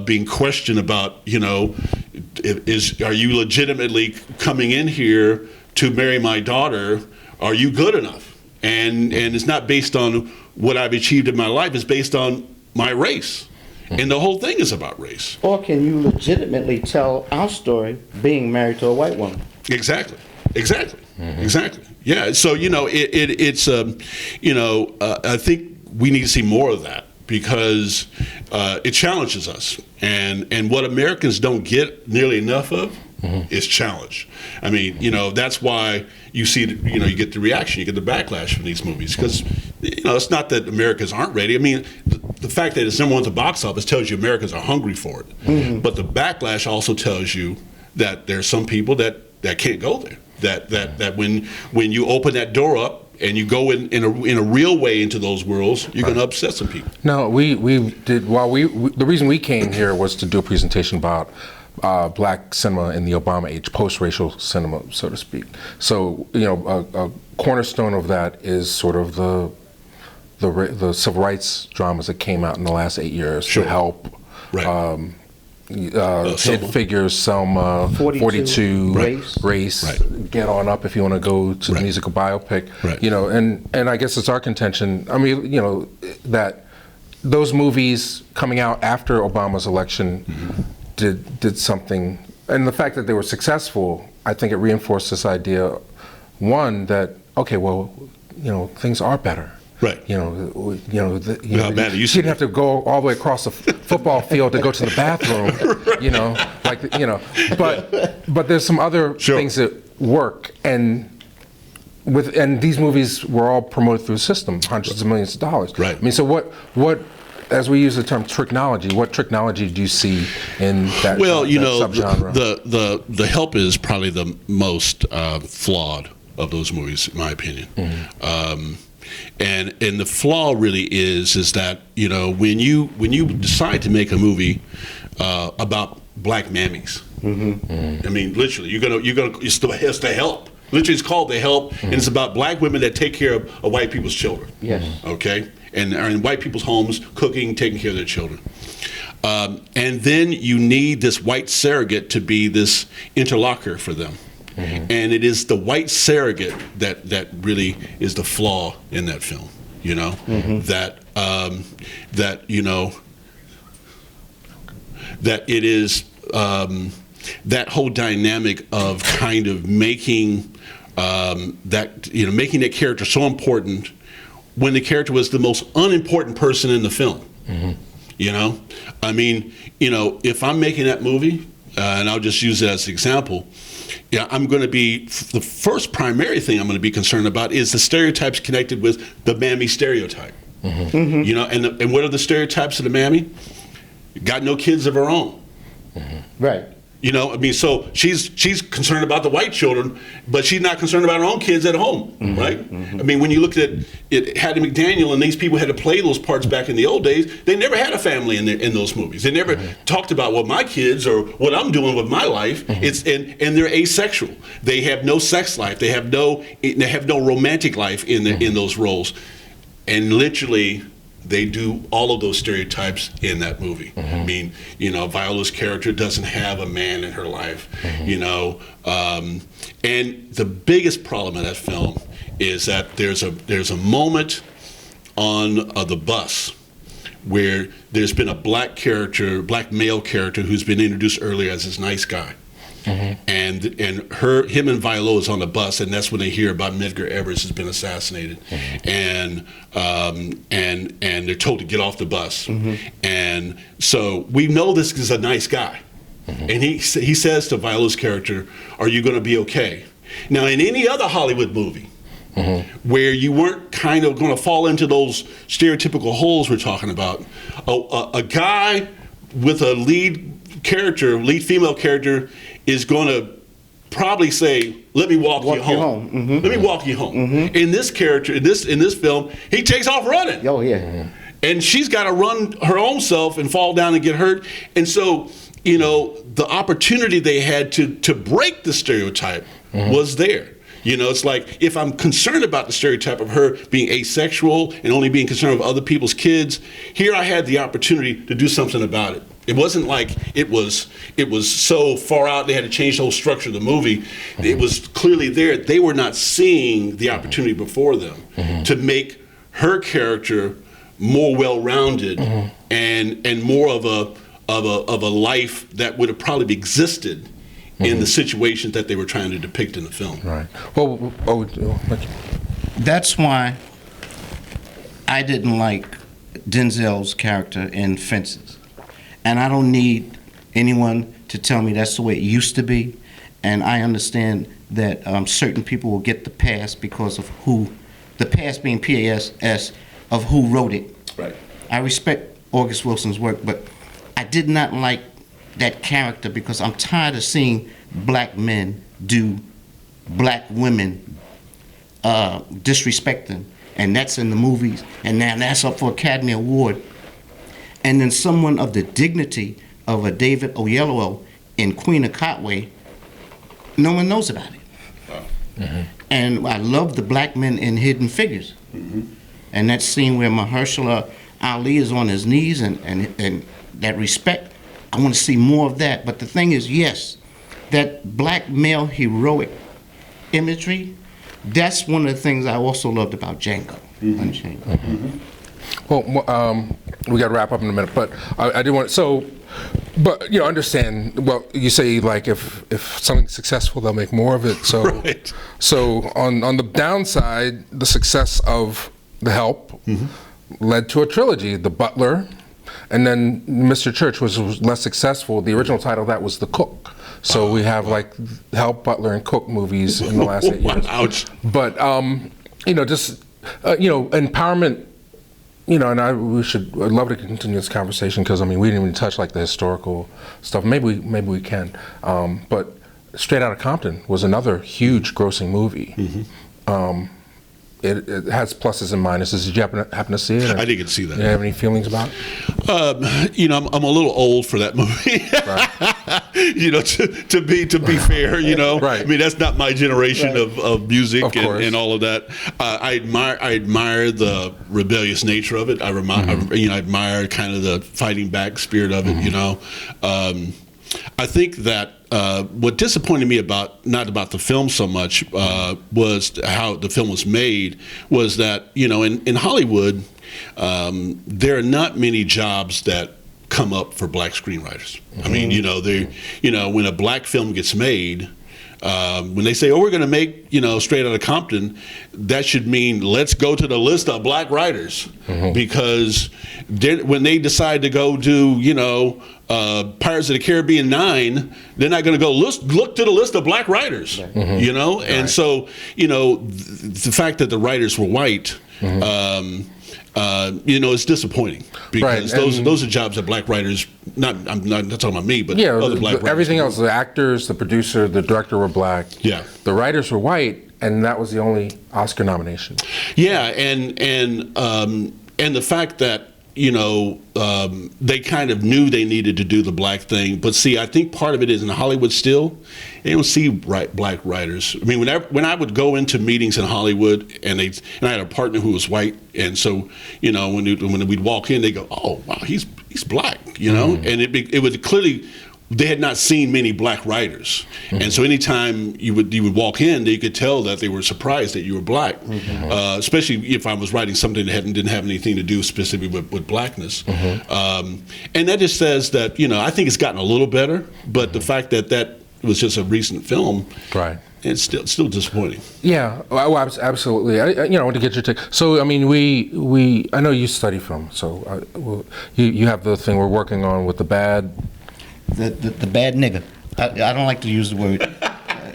being questioned about, are you legitimately coming in here to marry my daughter? Are you good enough? And it's not based on what I've achieved in my life. It's based on my race. And the whole thing is about race. Or can you legitimately tell our story being married to a white woman? Exactly. Yeah. So I think we need to see more of that because it challenges us, and what Americans don't get nearly enough of is challenge. That's why you see you get the reaction, you get the backlash from these movies because it's not that Americans aren't ready. The fact that it's number one at the box office tells you Americans are hungry for it. But the backlash also tells you that there's some people that can't go there. That when you open that door up and you go in a real way into those worlds, you're going to upset some people. No, we did. The reason we came here was to do a presentation about black cinema in the Obama age, post-racial cinema, so to speak. So a cornerstone of that is sort of the civil rights dramas that came out in the last 8 years to help. Right. Hit Figures, Selma, 42, Race, right. Get On Up if you want to go to the musical biopic. Right. And I guess it's our contention. That those movies coming out after Obama's election did something, and the fact that they were successful, I think it reinforced this idea, one, that okay, well, things are better. Right. You You didn't have to go all the way across the football field to go to the bathroom. But there's some other things that work, and these movies were all promoted through the system, hundreds of millions of dollars. Right. I mean, so what as we use the term technology, what technology do you see in that? Well, that subgenre? the Help is probably the most flawed of those movies, in my opinion. And the flaw really is that when you decide to make a movie about black mammies, I mean, literally, it's the Help. Literally, it's called The Help, and it's about black women that take care of white people's children. Yes. Okay, and are in white people's homes, cooking, taking care of their children. And then you need this white surrogate to be this interlocutor for them. And it is the white surrogate that really is the flaw in that film. That it is that whole dynamic of kind of making making that character so important when the character was the most unimportant person in the film. I mean, if I'm making that movie, and I'll just use it as an example. I'm going to be, the first primary thing I'm going to be concerned about is the stereotypes connected with the mammy stereotype. And what are the stereotypes of the mammy? Got no kids of her own. Right. I mean, so she's concerned about the white children, but she's not concerned about her own kids at home, right? I mean, when you looked at Hattie McDaniel and these people had to play those parts back in the old days, they never had a family in those movies. They never talked about my kids or what I'm doing with my life. And they're asexual. They have no sex life. They have no romantic life in those roles, and literally. They do all of those stereotypes in that movie. I mean, Viola's character doesn't have a man in her life, and the biggest problem in that film is that there's a moment on the bus where there's been a black male character who's been introduced earlier as this nice guy. And him and Viola is on the bus, and that's when they hear about Medgar Evers has been assassinated, and they're told to get off the bus, and so we know this is a nice guy, and he says to Viola's character, "Are you going to be okay?" Now, in any other Hollywood movie, where you weren't kind of going to fall into those stereotypical holes we're talking about, a guy with a lead female character is going to probably say, "Let me walk you home. Let me walk you home." In this character, in this film, he takes off running. Oh yeah. And she's got to run her own self and fall down and get hurt. And so, the opportunity they had to break the stereotype was there. It's like, if I'm concerned about the stereotype of her being asexual and only being concerned with other people's kids, here I had the opportunity to do something about it. It wasn't like it was so far out they had to change the whole structure of the movie. It was clearly there. They were not seeing the opportunity before them to make her character more well-rounded and more of a life that would have probably existed in the situations that they were trying to depict in the film. Right. That's why I didn't like Denzel's character in Fences. And I don't need anyone to tell me that's the way it used to be. And I understand that certain people will get the pass because of the pass being PASS, of who wrote it. Right. I respect August Wilson's work, but I did not like that character because I'm tired of seeing black men do black women disrespect them. And that's in the movies. And now that's up for Academy Award. And then someone of the dignity of a David Oyelowo in Queen of Katwe, no one knows about it. And I love the black men in Hidden Figures. And that scene where Mahershala Ali is on his knees and that respect, I want to see more of that. But the thing is, yes, that black male heroic imagery, that's one of the things I also loved about Django Unchained. Well, we got to wrap up in a minute, but I do want. So, But understand. Well, you say like if something's successful, they'll make more of it. So, Right. So on the downside, the success of The Help led to a trilogy, The Butler, and then Mr. Church was less successful. The original title of that was The Cook. So we have like Help, Butler, and Cook movies in the last 8 years. Ouch. But empowerment. And I'd love to continue this conversation because we didn't even touch like the historical stuff. Maybe we can. But Straight Outta Compton was another huge grossing movie. It has pluses and minuses. Did you happen to see it? I didn't see that. Do you have any feelings about it? I'm a little old for that movie. Right. to be fair, Right. I mean, that's not my generation Right. of music Of course. and all of that. I admire the rebellious nature of it. I admire kind of the fighting back spirit of it. I think that what disappointed me not about the film so much was how the film was made. Was that in Hollywood there are not many jobs that come up for black screenwriters. I mean, when a black film gets made. When they say, "Oh, we're going to make Straight Outta Compton," that should mean let's go to the list of black writers because when they decide to go do Pirates of the Caribbean 9, they're not going to go look to the list of black writers, And so the fact that the writers were white. It's disappointing because those are jobs that black writers. I'm not talking about me, but other black writers. Everything else, the actors, the producer, the director were black. Yeah. The writers were white, and that was the only Oscar nomination. Yeah, and the fact that they kind of knew they needed to do the black thing, but see, I think part of it is in Hollywood still, they don't see black writers. I mean, when I would go into meetings in Hollywood, and I had a partner who was white, and so when we'd walk in, they go, "Oh, wow, he's black," and it was clearly. They had not seen many black writers, and so anytime you would walk in, they could tell that they were surprised that you were black, especially if I was writing something that didn't have anything to do specifically with blackness. And that just says that I think it's gotten a little better, but the fact that was just a recent film, right? It's still disappointing. Yeah, well, absolutely. I want to get your take. So, I mean, I know you study film, so you have the thing we're working on with the bad. The bad nigga. I don't like to use the word,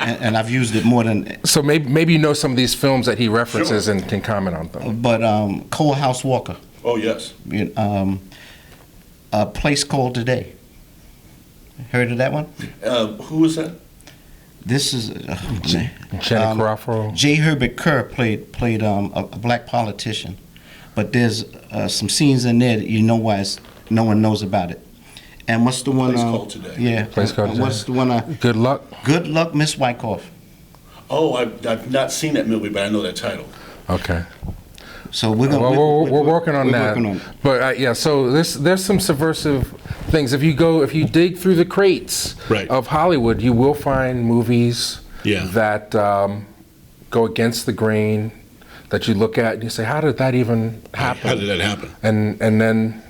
and I've used it more than. So maybe you know some of these films that he references and can comment on them. But Cole House Walker. Oh yes. A Place Called Today. Heard of that one? Who was that? This is Channing Crawford. J. Herbert Kerr played a black politician, but there's some scenes in there that why no one knows about it. And what's the one? Place Called Today. Yeah. Place Called Today. What's the one? Good Luck. Good Luck, Miss Wyckoff. Oh, I've not seen that movie, but I know that title. Okay. So we're gonna. We're working on that. Working on it. But so there's some subversive things. If you dig through the crates of Hollywood, you will find movies that go against the grain. That you look at and you say, how did that even happen? How did that happen? And then.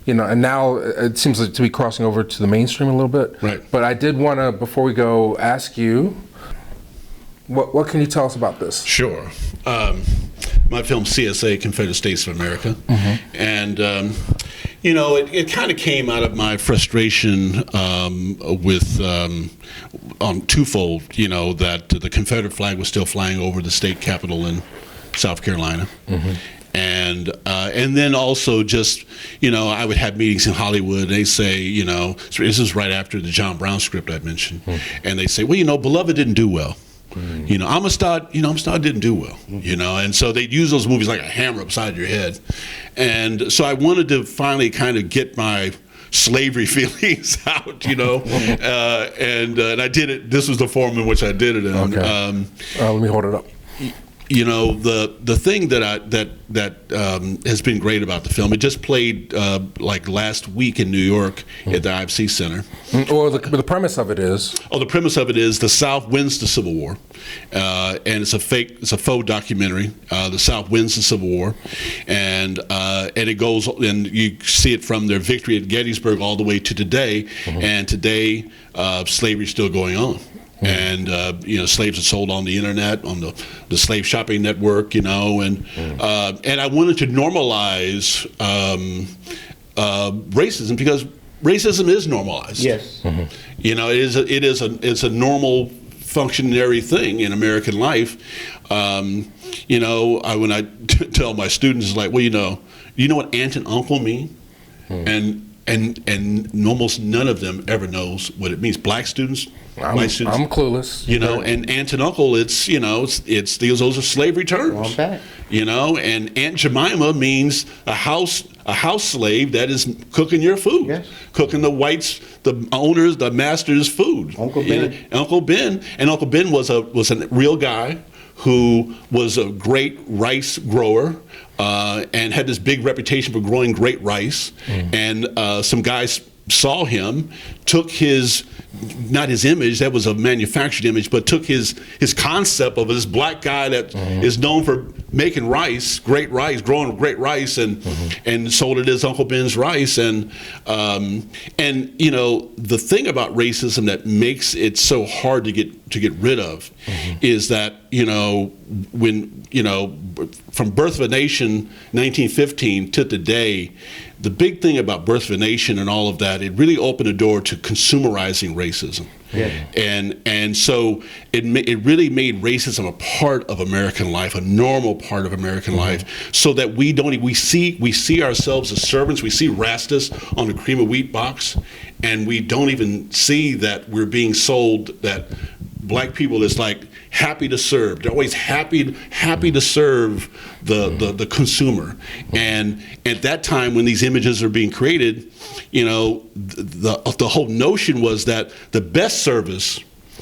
And now it seems like to be crossing over to the mainstream a little bit. Right. But I did want to, before we go, ask you, what can you tell us about this? Sure. My film C.S.A. Confederate States of America, and it kind of came out of my frustration with twofold. That the Confederate flag was still flying over the state capitol in South Carolina. And then also just, I would have meetings in Hollywood. And they say, this is right after the John Brown script I mentioned. And they say, well, Beloved didn't do well. Amistad didn't do well. And so they'd use those movies like a hammer upside your head. And so I wanted to finally kind of get my slavery feelings out, and I did it. This was the form in which I did it in. Okay. Let me hold it up. you know, the thing that has been great about the film, it just played like last week in New York at the IFC Center. Well, the premise of it is? The premise of it is the South wins the Civil War, and it's a faux documentary. The South wins the Civil War, and it goes, and you see it from their victory at Gettysburg all the way to today, and today slavery is still going on. And you know, slaves are sold on the internet, on the slave shopping network, you know, and I wanted to normalize racism because racism is normalized. Yes. You know, it's a normal functionary thing in American life. You know, when I tell my students, it's like, well, you know what aunt and uncle mean, and almost none of them ever knows what it means. Black students, white students, I'm clueless. You know, and aunt and uncle, it's those are slavery terms. Going back. You know, and Aunt Jemima means a house slave that is cooking your food, yes. Cooking the whites, the owners, the master's food. Uncle Ben. Uncle Ben was a real guy who was a great rice grower and had this big reputation for growing great rice. And some guys saw him, took not his image, that was a manufactured image, but took his concept of this black guy that is known for making rice, great rice, growing great rice, and sold it as Uncle Ben's rice. And you know, the thing about racism that makes it so hard to get rid of is that, you know, when, you know, from Birth of a Nation 1915 to today, the big thing about Birth of a Nation and all of that, it really opened a door to consumerizing racism. Yeah. And so it really made racism a part of American life, a normal part of American life, so that we see ourselves as servants. We see Rastus on the cream of wheat box, and we don't even see that we're being sold that black people is like happy to serve. They're always happy to serve the consumer. And at that time, when these images are being created, you know, the whole notion was that the best service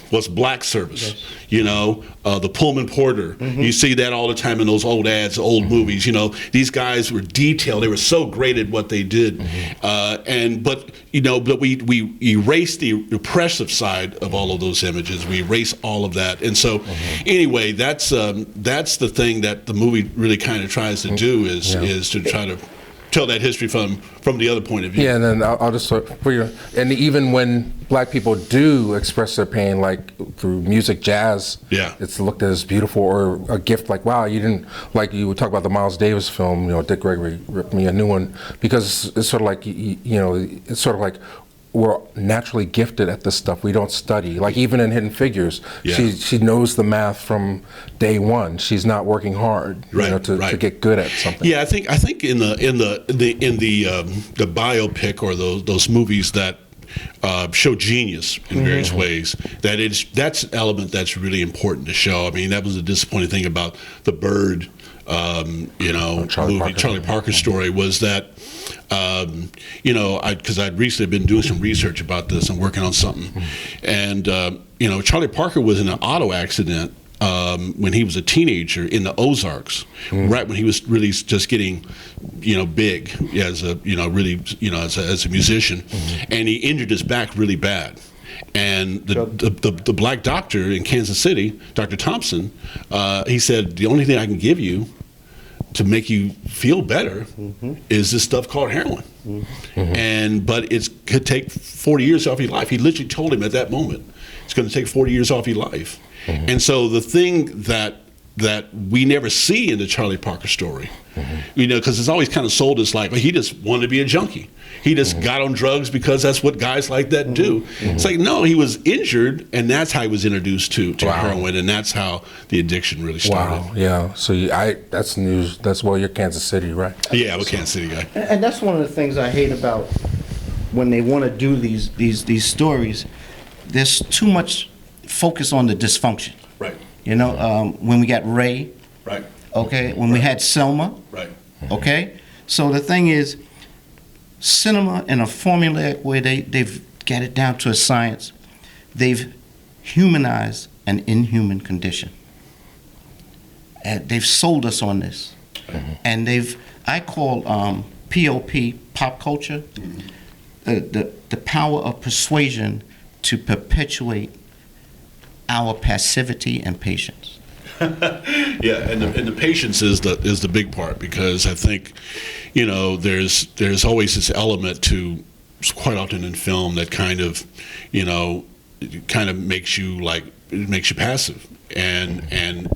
was black service. Yes. You know, the Pullman Porter. You see that all the time in those old ads, old movies. You know, these guys were detailed. They were so great at what they did. But we erased the repressive side of all of those images. We erased all of that. And so, anyway, that's the thing that the movie really kind of tries to do is to try to tell that history from the other point of view. Yeah, and then I'll just and even when black people do express their pain, like through music, jazz, it's looked at as beautiful or a gift. Like, wow, you didn't, like you would talk about the Miles Davis film, you know, Dick Gregory ripped me a new one, because it's sort of like, you know, it's sort of like we're naturally gifted at this stuff. We don't study. Like even in Hidden Figures, she knows the math from day one. She's not working hard, you know, to get good at something. Yeah, I think in the biopic or those movies that show genius in various ways, that's an element that's really important to show. I mean, that was the disappointing thing about the Bird, you know, Charlie Parker story, was that, you know, because I'd recently been doing some research about this and working on something, and you know, Charlie Parker was in an auto accident when he was a teenager in the Ozarks, right when he was really just getting, you know, big as a, you know, really, you know, as a musician, and he injured his back really bad. And the black doctor in Kansas City, Dr. Thompson, he said, the only thing I can give you to make you feel better is this stuff called heroin. But it could take 40 years off your life. He literally told him at that moment, it's going to take 40 years off your life. And so the thing that we never see in the Charlie Parker story, you know, because it's always kind of sold as like, well, he just wanted to be a junkie. He just got on drugs because that's what guys like that do. It's like, no, he was injured, and that's how he was introduced to heroin, and that's how the addiction really started. Wow, yeah. So that's news. That's why you're Kansas City, right? Yeah, I'm a Kansas City guy. And that's one of the things I hate about when they want to do these stories. There's too much focus on the dysfunction. Right. You know, when we got Ray. Right. Okay. When we had Selma. Right. Okay. So the thing is, cinema in a formulaic way, they've got it down to a science. They've humanized an inhuman condition. they've sold us on this, and I call POP, pop culture, the power of persuasion to perpetuate our passivity and patience. Yeah, and the patience is the big part, because I think, there's always this element to, quite often in film, that kind of makes you passive. And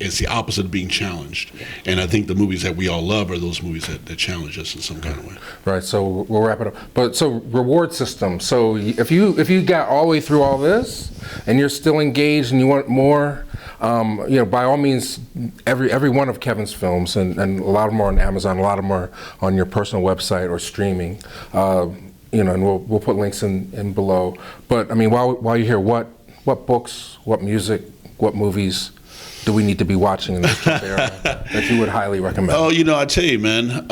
it's the opposite of being challenged. And I think the movies that we all love are those movies that challenge us in some kind of way. Right. So we'll wrap it up. But so reward system. So if you got all the way through all this and you're still engaged and you want more, by all means, every one of Kevin's films, and a lot of them are on Amazon, a lot of them are on your personal website or streaming. And we'll put links in below. But I mean, while you're here, what books, what music, what movies do we need to be watching in this era that you would highly recommend? Oh, I tell you, man,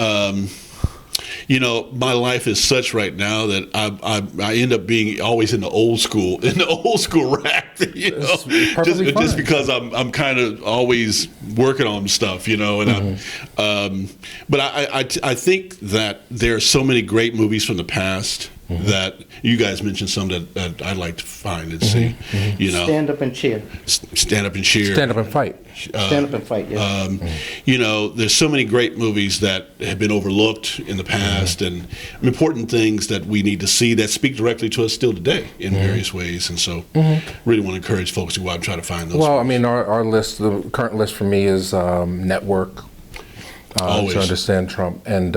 my life is such right now that I end up being always in the old school rack. Just because I'm kind of always working on stuff, and but I think that there are so many great movies from the past. That you guys mentioned some that I'd like to find and see. Stand Up and Cheer. Stand Up and Cheer. Stand Up and Fight. Stand Up and Fight. Yeah. There's so many great movies that have been overlooked in the past, and important things that we need to see that speak directly to us still today in various ways. And so, really want to encourage folks to go out and try to find those. Well, I mean, our list, the current list for me is Network. Always. To understand Trump, and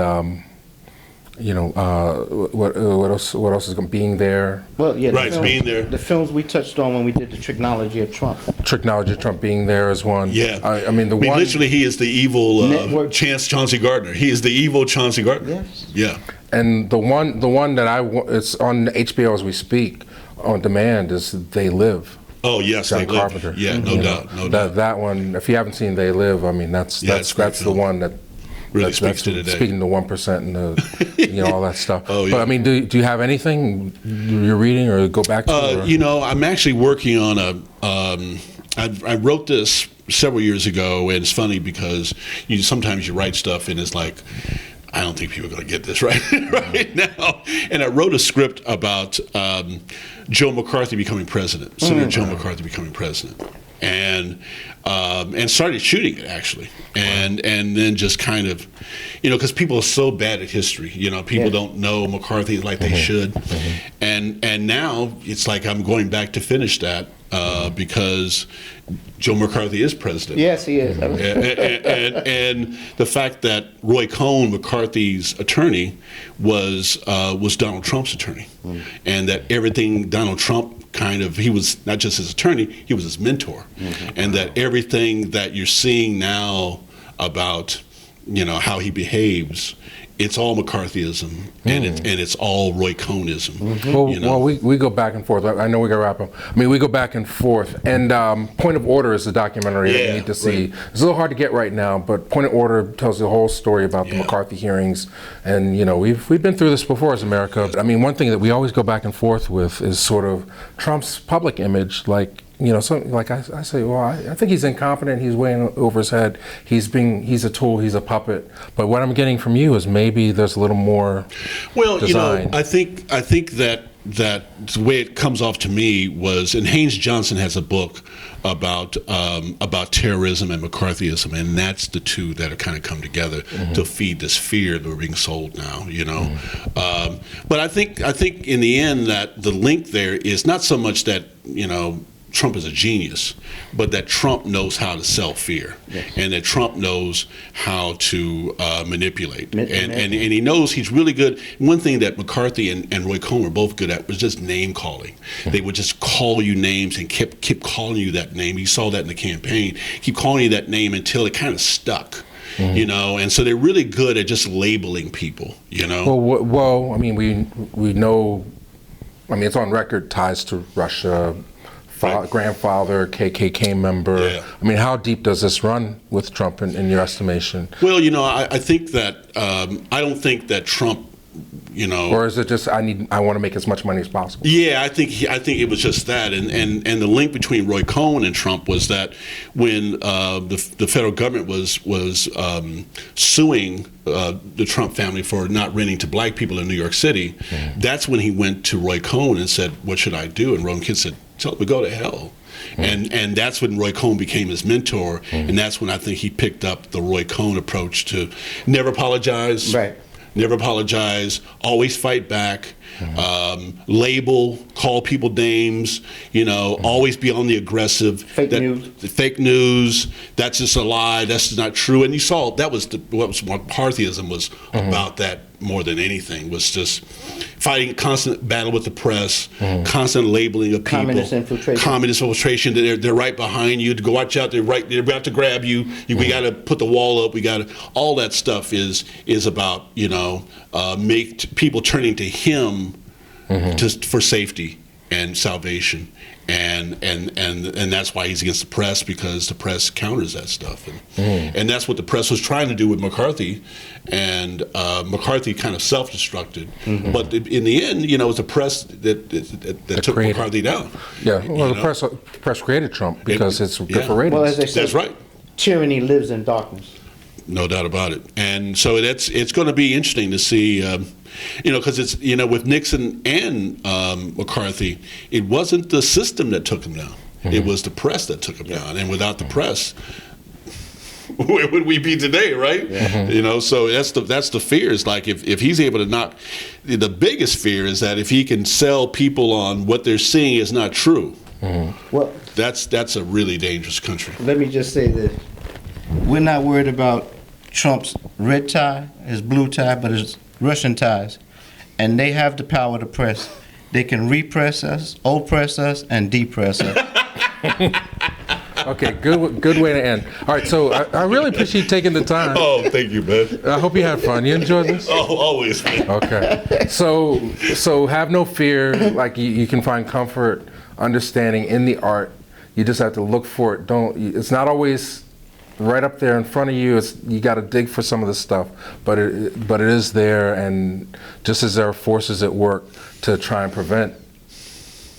what else is going Being There? Well, yeah, right, Being There. The films we touched on when we did the Technology of Trump. Technology of Trump, Being There is one. Yeah, I mean, literally, he is the evil Chauncey Gardner. He is the evil Chauncey Gardner. Yes. Yeah. And the one that it's on HBO as we speak on demand is They Live. Oh yes, John They Live. Carpenter. Yeah, no doubt. That one, if you haven't seen They Live, I mean, that's the one that really speaks to today. Speaking to 1% and the, all that stuff. Oh, yeah. But I mean, do you have anything you're reading or go back to? I'm actually working on I wrote this several years ago, and it's funny because sometimes you write stuff and it's like, I don't think people are going to get this right now. And I wrote a script about Joe McCarthy becoming president, Senator Joe McCarthy becoming president. And started shooting it actually, and then just kind of, because people are so bad at history, people don't know McCarthy like they should, and now it's like I'm going back to finish that because Joe McCarthy is president. Yes, he is. and the fact that Roy Cohn, McCarthy's attorney, was Donald Trump's attorney, and that everything Donald Trump he was not just his attorney, he was his mentor, and that everything that you're seeing now about how he behaves, it's all McCarthyism, and it's all Roy Cohnism. Well, we go back and forth. I know we got to wrap up. I mean, we go back and forth. And Point of Order is the documentary that you need to see. Right. It's a little hard to get right now, but Point of Order tells the whole story about the McCarthy hearings. And we've been through this before as America. I mean, one thing that we always go back and forth with is sort of Trump's public image, like. Something like I say, well, I think he's incompetent. He's way over his head. He's a tool. He's a puppet. But what I'm getting from you is maybe there's a little more. Well, design. I think that the way it comes off to me was, and Haynes Johnson has a book about terrorism and McCarthyism, and that's the two that have kind of come together to feed this fear that we're being sold now. But I think in the end that the link there is not so much that Trump is a genius, but that Trump knows how to sell fear, and that Trump knows how to manipulate, and he knows he's really good. One thing that McCarthy and Roy Cohn were both good at was just name calling. They would just call you names and keep calling you that name. You saw that in the campaign. Keep calling you that name until it kind of stuck. And so they're really good at just labeling people. Well, I mean, we know. I mean, it's on record ties to Russia. Grandfather, KKK member. Yeah. I mean, how deep does this run with Trump in your estimation? Well, I think that I don't think that Trump Or is it just I want to make as much money as possible? Yeah, I think it was just that, and the link between Roy Cohn and Trump was that when the federal government was suing the Trump family for not renting to black people in New York City, that's when he went to Roy Cohn and said, "What should I do?" And Roy Cohn said, "Tell him to go to hell." And that's when Roy Cohn became his mentor, and that's when I think he picked up the Roy Cohn approach to never apologize. Right. Never apologize, always fight back, label, call people names, always be on the aggressive. Fake news, that's just a lie, that's not true. And you saw what McCarthyism was about, that more than anything, was just fighting constant battle with the press, constant labeling of people. Communist infiltration. They're right behind you. To go watch out, they're about to grab you. We got to put the wall up. All that stuff is about make people turning to him for safety and salvation. And that's why he's against the press, because the press counters that stuff, and that's what the press was trying to do with McCarthy, and McCarthy kind of self-destructed. But in the end, it was the press that took McCarthy down. Yeah, well, the press created Trump because it's good for ratings. Well, as they say, that's right. Tyranny lives in darkness. No doubt about it. And so it's going to be interesting to see, because it's, with Nixon and McCarthy, it wasn't the system that took him down. It was the press that took him down. And without the press, where would we be today, right? So that's the fear. Is like if he's able to knock, the biggest fear is that if he can sell people on what they're seeing is not true, well, that's a really dangerous country. Let me just say this. We're not worried about Trump's red tie, his blue tie, but his Russian ties. And they have the power to press. They can repress us, oppress us, and depress us. Okay, good way to end. All right, so I really appreciate you taking the time. Oh, thank you, man. I hope you had fun. You enjoyed this? Oh, always, man. Okay. So have no fear. Like you can find comfort, understanding in the art. You just have to look for it. It's not always right up there in front of you. You got to dig for some of the stuff, but it is there, and just as there are forces at work to try and prevent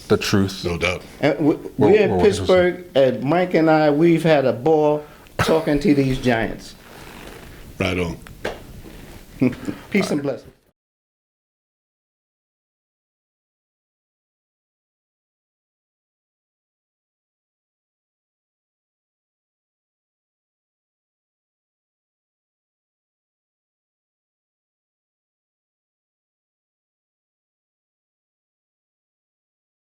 the truth. No doubt. And we're in Pittsburgh, and Mike and I, we've had a ball talking to these giants. Right on. Peace and blessings.